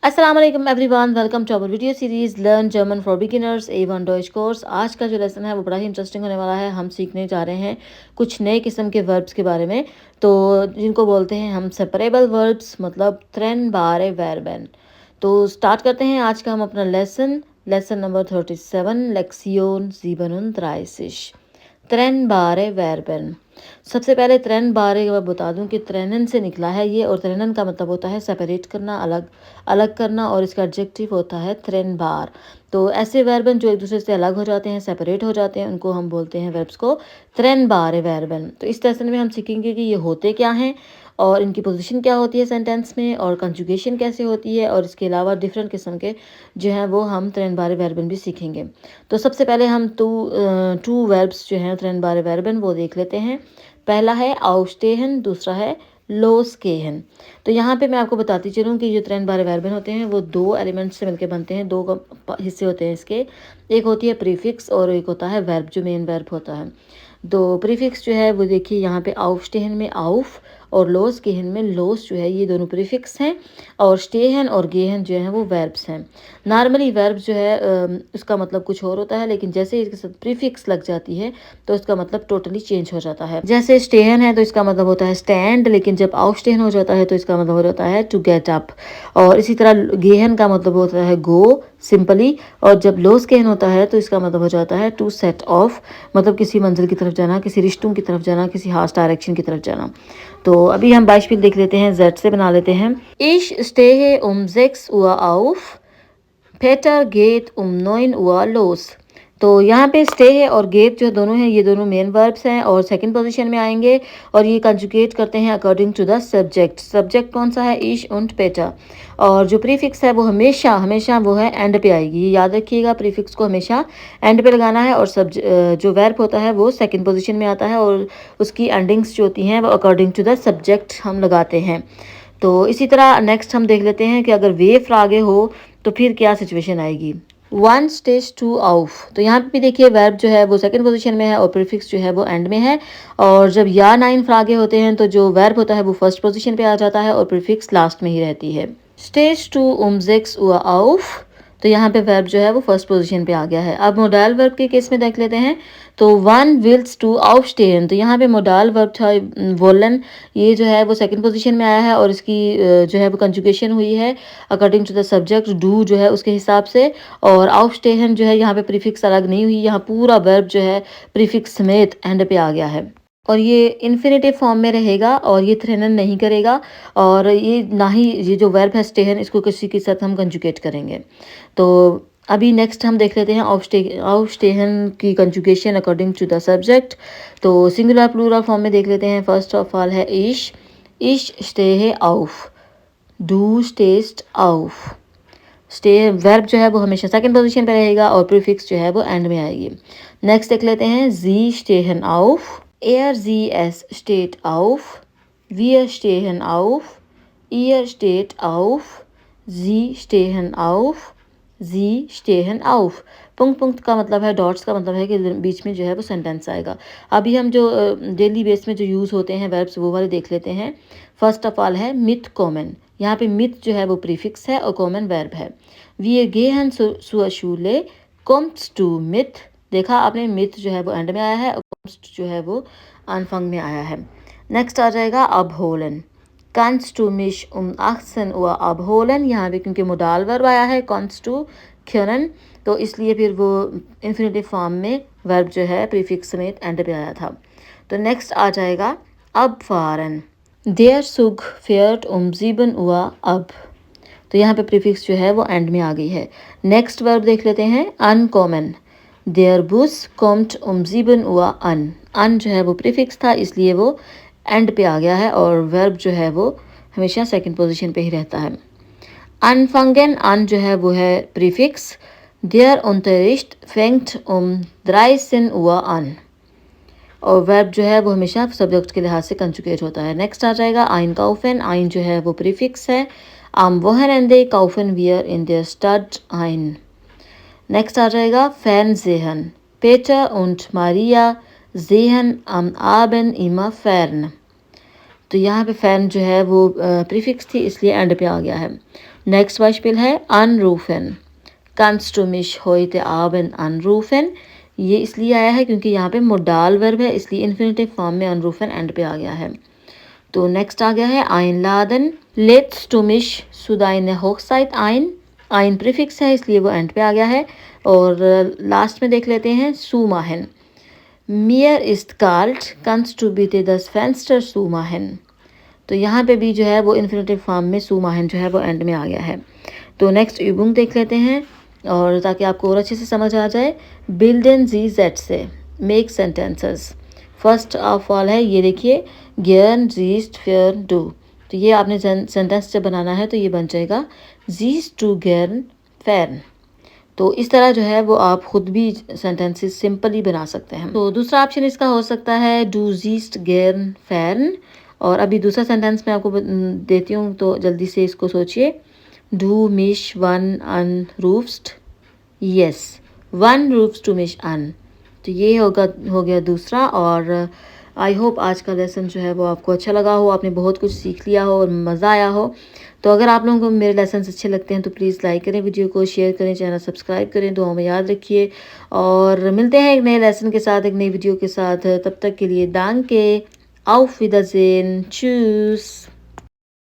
अस्सलाम वालेकुम everyone, welcome to our video series learn German for beginners A1 Deutsch course. आज का जो लेसन है वो बड़ा ही इंटरेस्टिंग होने वाला है। हम सीखने जा रहे हैं कुछ नए किस्म के वर्ब्स के बारे में, तो जिनको बोलते हैं हम सेपरेबल वर्ब्स, मतलब trennbare verben। तो स्टार्ट करते हैं आज का हम अपना लेसन नंबर 37, लेक्सियोन 37, trennbare verben। सबसे पहले त्रेन बारे मैं बता दूं कि त्रेनन से निकला है ये, और त्रेनन का मतलब होता है सेपरेट करना, अलग अलग करना, और इसका एडजेक्टिव होता है त्रेन बार। तो ऐसे वर्बन जो एक दूसरे से अलग हो जाते हैं, सेपरेट हो जाते हैं, उनको हम बोलते हैं वर्ब्स को त्रेन बारे वर्बन। तो इस लेसन में हम सीखेंगे कि ये होते क्या हैं और इनकी पोजीशन क्या होती है सेंटेंस में, और कंजुगेशन कैसे होती है, और इसके अलावा डिफरेंट किस्म के जो हैं वो हम त्रेन बारे वर्बन भी सीखेंगे। तो सबसे पहले हम टू वर्ब्स जो हैं त्रेन बारे वर्बन वो देख लेते हैं। पहला है aufstehen, दूसरा है losgehen। तो यहाँ पे मैं आपको बताती चलूँ कि जो त्रेन बारे वर्बन होते हैं वो दो एलिमेंट्स से मिलकर बनते हैं, दो हिस्से होते हैं इसके। एक होती है प्रीफिक्स और एक होता है वर्ब, जो मेन वर्ब होता है। तो प्रीफिक्स जो है वो देखिए यहाँ पे aufstehen में auf और losgehen में los जो है, ये दोनों प्रीफिक्स हैं, और stehen और gehen जो है वो वर्ब्स हैं। नॉर्मली वर्ब जो है उसका मतलब कुछ और होता है, लेकिन जैसे ही इसके साथ प्रीफिक्स लग जाती है तो इसका मतलब टोटली चेंज हो जाता है। जैसे स्टेहन है तो इसका मतलब होता है स्टैंड, लेकिन जब aufstehen हो जाता है तो इसका मतलब हो जाता है टू गेट अप। और इसी तरह गेहन का मतलब होता है गो सिंपली, और जब losgehen होता है तो इसका मतलब हो जाता है टू सेट ऑफ, मतलब किसी मंजिल की तरफ जाना, किसी रिश्तों की तरफ जाना, किसी खास डायरेक्शन की तरफ जाना। तो अभी हम beispiel देख लेते हैं, जेड से बना लेते हैं। Ich stehe um 6 Uhr auf, Peter geht um 9 Uhr los। तो यहाँ पे स्टे है और गेट जो दोनों हैं, ये दोनों मेन वर्ब्स हैं और सेकंड पोजीशन में आएंगे, और ये कंजुगेट करते हैं according to the subject. Subject कौन सा है? इश उंट पेटर। और जो प्रीफिक्स है वो हमेशा हमेशा वो है एंड पे आएगी, ये याद रखिएगा, प्रीफिक्स को हमेशा एंड पे लगाना है। और जो वर्ब होता है वो सेकंड पोजीशन में आता है, और उसकी एंडिंग्स जो होती हैं वो अकॉर्डिंग टू द सब्जेक्ट हम लगाते हैं। तो इसी तरह नेक्स्ट हम देख लेते हैं कि अगर वेफ आगे हो तो फिर क्या सिचुएशन आएगी। वन स्टेज टू ऑफ, तो यहाँ पे भी देखिए वर्ब जो है वो सेकंड पोजीशन में है और प्रीफिक्स जो है वो एंड में है। और जब या नाइन फ्रागे होते हैं तो जो वर्ब होता है वो फर्स्ट पोजीशन पे आ जाता है और प्रीफिक्स लास्ट में ही रहती है। स्टेज टू उमजेक्स ऑफ, तो यहाँ पे वर्ब जो है वो फर्स्ट पोजीशन पे आ गया है। अब मोडाल वर्ब के केस में देख लेते हैं। तो वन विल्स टू aufstehen, तो यहाँ पे मोडाल वर्ब था वोलन, ये जो है वो सेकंड पोजीशन में आया है, और इसकी जो है वो कंजुगेशन हुई है अकॉर्डिंग टू द सब्जेक्ट डू जो है उसके हिसाब से। और aufstehen जो है यहाँ पे प्रीफिक्स अलग नहीं हुई, यहाँ पूरा वर्ब जो है प्रीफिक्स समेत एंड पे आ गया है, और ये इन्फिनेटिव फॉर्म में रहेगा, और ये थ्रेनन नहीं करेगा, और ये ना ही ये जो वर्ब है स्टेहन, इसको किसी के साथ हम कंजुगेट करेंगे। तो अभी नेक्स्ट हम देख लेते हैं aufstehen की conjugation according to the subject. तो सिंगुलर प्लूरल फॉर्म में देख लेते हैं। फर्स्ट ऑफ ऑल है ich stehe auf, du stehst auf। स्टे वर्ब जो है वो हमेशा सेकंड पोजीशन पे रहेगा और प्रीफिक्स जो है वो एंड में आएगी। नेक्स्ट देख लेते हैं। sie stehen auf, es steht auf, wir stehen auf, ihr steht auf, sie stehen auf, sie stehen auf। पुंक्ट पुंक्ट का मतलब है, डॉट्स का मतलब है कि बीच में जो है वो सेंटेंस आएगा। अभी हम जो डेली बेस में जो यूज़ होते हैं वर्ब्स वो वाले देख लेते हैं। फर्स्ट ऑफ ऑल है मिथ कॉमन, यहाँ पे मिथ जो है वो प्रीफिक्स है और कॉमन वर्ब है। Wir gehen zur Schule, kommst du mit, देखा आपने, मिथ जो है वो एंड में आया है और kommst जो है वो आनफंग में आया है। नेक्स्ट आ जाएगा abholen, kannst du mich um 18 Uhr abholen, यहाँ पे क्योंकि मोडाल वर्ब आया है kannst du können, तो इसलिए फिर वो इन्फिनेटिव फॉर्म में वर्ब जो है प्रीफिक्स समेत एंड पे आया था। तो नेक्स्ट आ जाएगा abfahren, der Zug fährt um 7 Uhr ab, तो यहाँ पे प्रीफिक्स जो है वो एंड में आ गई है। नेक्स्ट वर्ब देख लेते हैं अनकॉमन, देयर बुस कॉम्ट um 7 Uhr an, अन जो है वो प्रीफिक्स था इसलिए वो एंड पे आ गया है, और वर्ब जो है वो हमेशा सेकंड पोजीशन पे ही रहता है। अनफंगन, अन जो है वो है प्रीफिक्स, देयर unterricht fängt um 13 Uhr an, और वर्ब जो है वो हमेशा सब्जेक्ट के लिहाज से कंजुगेट होता है। नेक्स्ट आ जाएगा einkaufen, आइन जो है वो प्रीफिक्स है। Am Wochenende kaufen wir in der Stadt ein। Next आ जाएगा Fernsehen, Peter und Maria sehen am Abend immer fern, तो यहाँ पे फैन जो है वो प्रीफिक्स थी इसलिए एंड पे आ गया है। नेक्स्ट beispiel है अनरूफन, kannst du mich heute Abend anrufen। ये इसलिए आया है क्योंकि यहाँ पे मोडाल वर्ब है, इसलिए इन्फिनेटिव फॉर्म में अनरूफन एंड पे आ गया है। तो नेक्स्ट आ गया है einladen, lädst du mich zu deiner Hochzeit ein। ein prefix है इसलिए वो एंड पे आ गया है। और लास्ट में देख लेते हैं zumachen, mir ist kalt, kannst du bitte das Fenster zumachen। तो यहाँ पे भी जो है वो इन्फिनेटिव फॉर्म में zumachen जो है वो एंड में आ गया है। तो नेक्स्ट übung देख लेते हैं और ताकि आपको और अच्छे से समझ आ जाए। bilden Sie Sätze, make sentences। First of all है ये देखिए, gern siehst für du। तो ये आपने सेंटेंस जब बनाना है तो ये बन जाएगा siehst du gern fern। तो इस तरह जो है वो आप खुद भी सेंटेंसेस सिंपली बना सकते हैं। तो दूसरा ऑप्शन इसका हो सकता है du siehst gern fern। और अभी दूसरा सेंटेंस मैं आपको देती हूँ तो जल्दी से इसको सोचिए। du mich wann anrufst, yes wann rufst du mich an। तो ये हो गया दूसरा। और आई होप आज का लेसन जो है वो आपको अच्छा लगा हो, आपने बहुत कुछ सीख लिया हो और मज़ा आया हो। तो अगर आप लोगों को मेरे लेसन अच्छे लगते हैं तो प्लीज़ लाइक करें, वीडियो को शेयर करें, चैनल सब्सक्राइब करें, दुआ में याद रखिए। और मिलते हैं एक नए लेसन के साथ, एक नई वीडियो के साथ। तब तक के लिए दांके, auf Wiedersehen, tschüss।